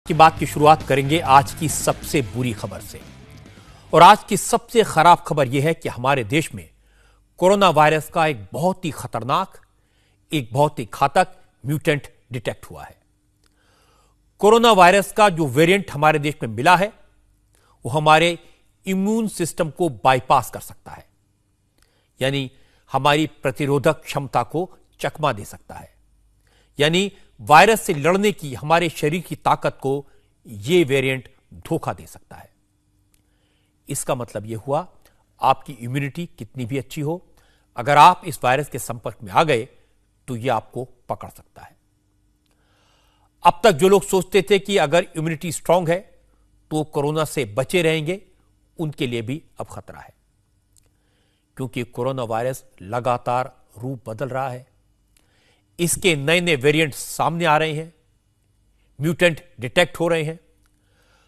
की बात की शुरुआत करेंगे आज की सबसे बुरी खबर से। और आज की सबसे खराब खबर यह है कि हमारे देश में कोरोना वायरस का एक बहुत ही खतरनाक, एक बहुत ही घातक म्यूटेंट डिटेक्ट हुआ है। कोरोना वायरस का जो वेरिएंट हमारे देश में मिला है वो हमारे इम्यून सिस्टम को बाईपास कर सकता है, यानी हमारी प्रतिरोधक क्षमता को चकमा दे सकता है, यानी वायरस से लड़ने की हमारे शरीर की ताकत को यह वेरिएंट धोखा दे सकता है। इसका मतलब यह हुआ, आपकी इम्यूनिटी कितनी भी अच्छी हो, अगर आप इस वायरस के संपर्क में आ गए तो यह आपको पकड़ सकता है। अब तक जो लोग सोचते थे कि अगर इम्यूनिटी स्ट्रांग है तो कोरोना से बचे रहेंगे, उनके लिए भी अब खतरा है, क्योंकि कोरोना वायरस लगातार रूप बदल रहा है। इसके नए नए वेरिएंट सामने आ रहे हैं, म्यूटेंट डिटेक्ट हो रहे हैं।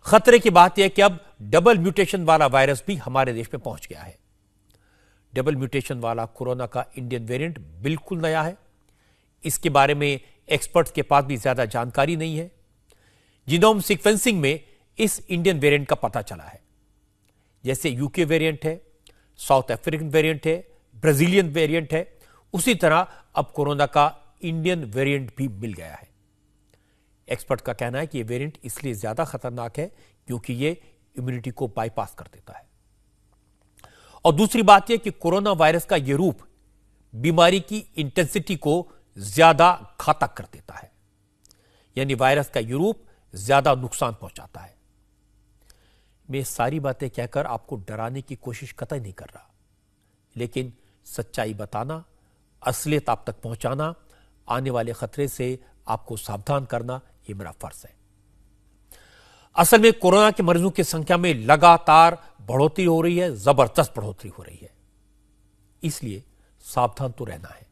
खतरे की बात यह है कि अब डबल म्यूटेशन वाला वायरस भी हमारे देश में पहुंच गया है। डबल म्यूटेशन वाला कोरोना का इंडियन वेरिएंट बिल्कुल नया है। इसके बारे में एक्सपर्ट्स के पास भी ज्यादा जानकारी नहीं है। जीनोम सीक्वेंसिंग में इस इंडियन वेरिएंट का पता चला है। जैसे यूके वेरिएंट है, साउथ अफ्रीकन वेरिएंट है, ब्राजीलियन वेरिएंट है, उसी तरह अब कोरोना का इंडियन वेरिएंट भी मिल गया है। एक्सपर्ट का कहना है कि यह वेरिएंट इसलिए ज्यादा खतरनाक है क्योंकि यह इम्यूनिटी को बाईपास कर देता है। और दूसरी बात यह कि कोरोना वायरस का यह रूप बीमारी की इंटेंसिटी को ज्यादा घातक कर देता है, यानी वायरस का यह रूप ज्यादा नुकसान पहुंचाता है। मैं सारी बातें कहकर आपको डराने की कोशिश कतई नहीं कर रहा, लेकिन सच्चाई बताना, असलियत आप तक पहुंचाना, आने वाले खतरे से आपको सावधान करना, यह मेरा फर्ज है। असल में कोरोना के मरीजों की संख्या में लगातार बढ़ोतरी हो रही है, जबरदस्त बढ़ोतरी हो रही है, इसलिए सावधान तो रहना है।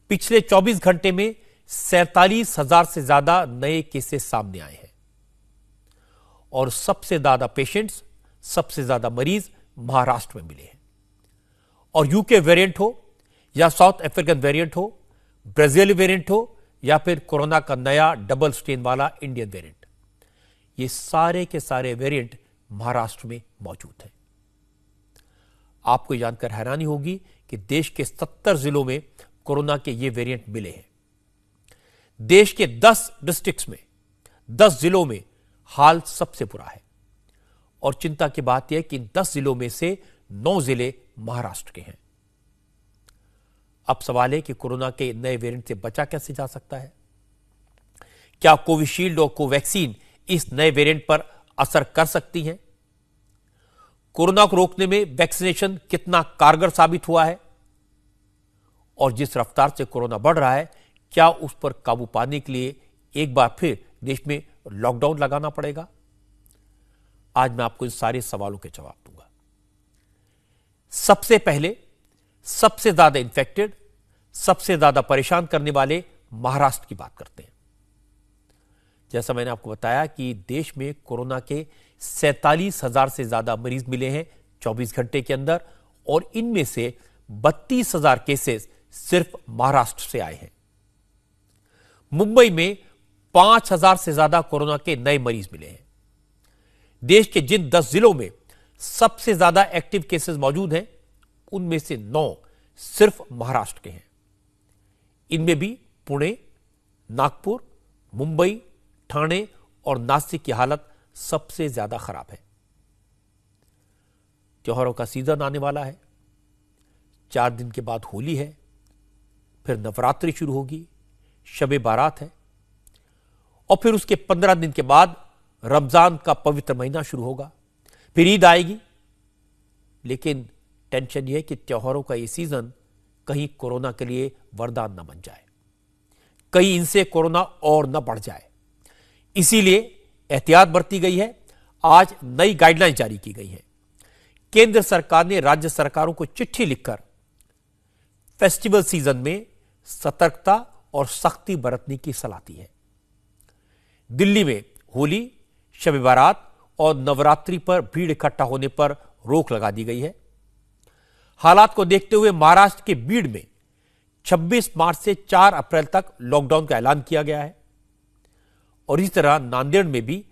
पिछले 24 घंटे में 47,000 से ज्यादा नए केसेस सामने आए हैं और सबसे ज्यादा पेशेंट्स, सबसे ज्यादा मरीज महाराष्ट्र में मिले हैं। और यूके वेरिएंट हो या साउथ अफ्रीकन वेरिएंट हो, ब्राजील वेरिएंट हो या फिर कोरोना का नया डबल स्ट्रेन वाला इंडियन वेरिएंट, ये सारे के सारे वेरिएंट महाराष्ट्र में मौजूद हैं। आपको जानकर हैरानी होगी कि देश के 70 जिलों में कोरोना के ये वेरिएंट मिले हैं। देश के 10 डिस्ट्रिक्ट्स में, 10 जिलों में हाल सबसे बुरा है। और चिंता की बात यह है कि इन 10 जिलों में से 9 जिले महाराष्ट्र के हैं। अब सवाल है कि कोरोना के नए वेरिएंट से बचा कैसे जा सकता है? क्या कोविशील्ड और कोवैक्सीन इस नए वेरिएंट पर असर कर सकती हैं? कोरोना को रोकने में वैक्सीनेशन कितना कारगर साबित हुआ है? और जिस रफ्तार से कोरोना बढ़ रहा है, क्या उस पर काबू पाने के लिए एक बार फिर देश में लॉकडाउन लगाना पड़ेगा? आज मैं आपको इन सारे सवालों के जवाब दूंगा। सबसे पहले, सबसे ज्यादा इन्फेक्टेड, सबसे ज्यादा परेशान करने वाले महाराष्ट्र की बात करते हैं। जैसा मैंने आपको बताया कि देश में कोरोना के 47,000 से ज्यादा मरीज मिले हैं 24 घंटे के अंदर, और इनमें से 32,000 केसेस सिर्फ महाराष्ट्र से आए हैं। मुंबई में 5,000 से ज्यादा कोरोना के नए मरीज मिले हैं। देश के जिन 10 जिलों में सबसे ज्यादा एक्टिव केसेस मौजूद हैं, उनमें से 9 सिर्फ महाराष्ट्र के हैं। इनमें भी पुणे, नागपुर, मुंबई, ठाणे और नासिक की हालत सबसे ज्यादा खराब है। त्योहारों का सीजन आने वाला है। 4 दिन के बाद होली है, फिर नवरात्रि शुरू होगी, शबे बारात है, और फिर उसके 15 दिन के बाद रमजान का पवित्र महीना शुरू होगा, फिर ईद आएगी। लेकिन टेंशन यह है कि त्योहारों का यह सीजन कहीं कोरोना के लिए वरदान न बन जाए, कहीं इनसे कोरोना और न बढ़ जाए। इसीलिए एहतियात बरती गई है। आज नई गाइडलाइन जारी की गई है। केंद्र सरकार ने राज्य सरकारों को चिट्ठी लिखकर फेस्टिवल सीजन में सतर्कता और सख्ती बरतने की सलाह दी है। दिल्ली में होली, शब बारात और नवरात्रि पर भीड़ इकट्ठा होने पर रोक लगा दी गई है। हालात को देखते हुए महाराष्ट्र के बीड़ में 26 मार्च से 4 अप्रैल तक लॉकडाउन का ऐलान किया गया है। और इसी तरह नांदेड़ में भी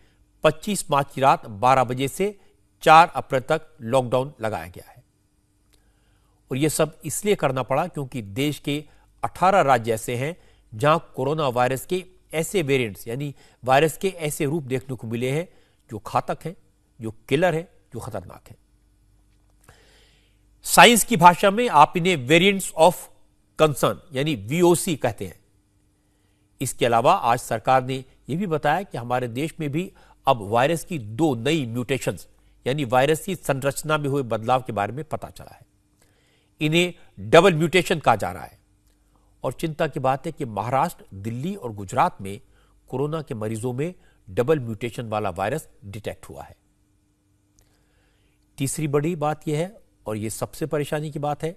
25 मार्च की रात 12 बजे से 4 अप्रैल तक लॉकडाउन लगाया गया है। और यह सब इसलिए करना पड़ा क्योंकि देश के 18 राज्य ऐसे हैं जहां कोरोना वायरस के ऐसे वेरिएंट्स यानी वायरस के ऐसे रूप देखने को मिले हैं जो घातक हैं, जो किलर है, जो खतरनाक है। साइंस की भाषा में आप इन्हें वेरिएंट्स ऑफ कंसर्न यानी वीओसी कहते हैं। इसके अलावा आज सरकार ने यह भी बताया कि हमारे देश में भी अब वायरस की 2 नई म्यूटेशंस यानी वायरस की संरचना में हुए बदलाव के बारे में पता चला है। इन्हें डबल म्यूटेशन कहा जा रहा है। और चिंता की बात है कि महाराष्ट्र, दिल्ली और गुजरात में कोरोना के मरीजों में डबल म्यूटेशन वाला वायरस डिटेक्ट हुआ है। तीसरी बड़ी बात यह है और यह सबसे परेशानी की बात है,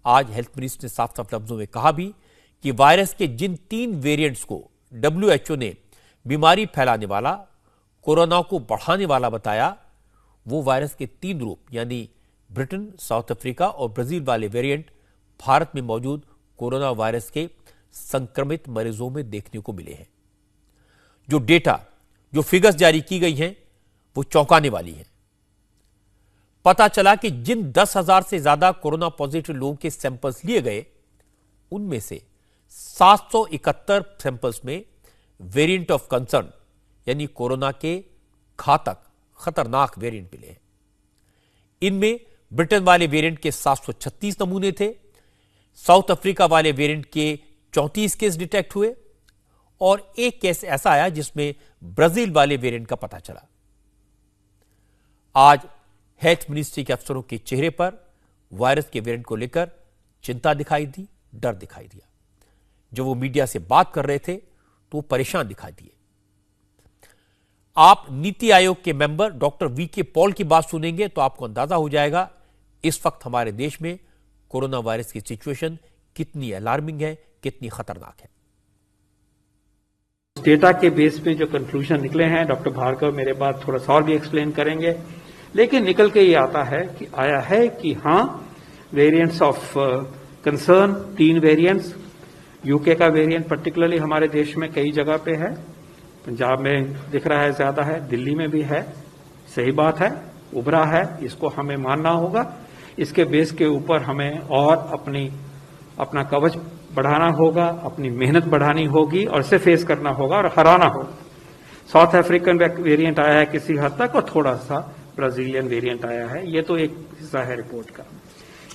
आज हेल्थ मिनिस्टर ने साफ साफ लफ्जों में कहा भी कि वायरस के जिन 3 वेरिएंट्स को WHO ने बीमारी फैलाने वाला, कोरोना को बढ़ाने वाला बताया, वो वायरस के 3 रूप यानी ब्रिटेन, साउथ अफ्रीका और ब्राजील वाले वेरिएंट भारत में मौजूद कोरोना वायरस के संक्रमित मरीजों में देखने को मिले हैं। जो डेटा, जो फिगर्स जारी की गई हैं, वो चौंकाने वाली हैं। पता चला कि जिन 10,000 से ज्यादा कोरोना पॉजिटिव लोगों के सैंपल्स लिए गए, उनमें से 771 सैंपल्स में वेरिएंट ऑफ कंसर्न यानी कोरोना के घातक, खतरनाक वेरिएंट मिले हैं। इनमें ब्रिटेन वाले वेरिएंट के 736 नमूने थे, साउथ अफ्रीका वाले वेरिएंट के 34 केस डिटेक्ट हुए और एक केस ऐसा आया जिसमें ब्राजील वाले वेरिएंट का पता चला। आज हेल्थ मिनिस्ट्री के अफसरों के चेहरे पर वायरस के वेरिएंट को लेकर चिंता दिखाई दी, डर दिखाई दिया। जब वो मीडिया से बात कर रहे थे तो वो परेशान दिखाई दिए। आप नीति आयोग के मेंबर डॉक्टर वीके पॉल की बात सुनेंगे तो आपको अंदाजा हो जाएगा इस वक्त हमारे देश में कोरोना वायरस की सिचुएशन कितनी अलार्मिंग है, कितनी खतरनाक है। डेटा के बेस पे जो कंक्लूजन निकले हैं, डॉक्टर भार्गव मेरे बाद थोड़ा सा और भी एक्सप्लेन करेंगे, लेकिन निकल के ये आया है कि हाँ, variants of concern 3 variants, UK का वेरिएंट पर्टिकुलरली हमारे देश में कई जगह पे है, पंजाब में दिख रहा है ज्यादा है, दिल्ली में भी है, सही बात है, उभरा है, इसको हमें मानना होगा। इसके बेस के ऊपर हमें और अपना कवच बढ़ाना होगा, अपनी मेहनत बढ़ानी होगी और इसे फेस करना होगा और हराना होगा। साउथ अफ्रीकन वेरिएंट आया है किसी हद तक और थोड़ा सा ब्राजीलियन वेरिएंट आया है, ये तो एक हिस्सा है रिपोर्ट का।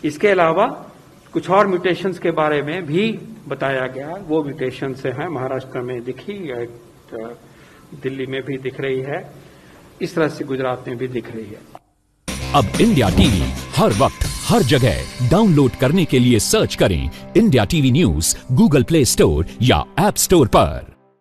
इसके अलावा कुछ और म्यूटेशंस के बारे में भी बताया गया, वो म्यूटेशंस हैं महाराष्ट्र में दिखी, दिल्ली में भी दिख रही है, इस तरह से गुजरात में भी दिख रही है। अब इंडिया टीवी हर वक्त हर जगह डाउनलोड करने के लिए सर्च करें India TV news Google play store या ऐप स्टोर पर।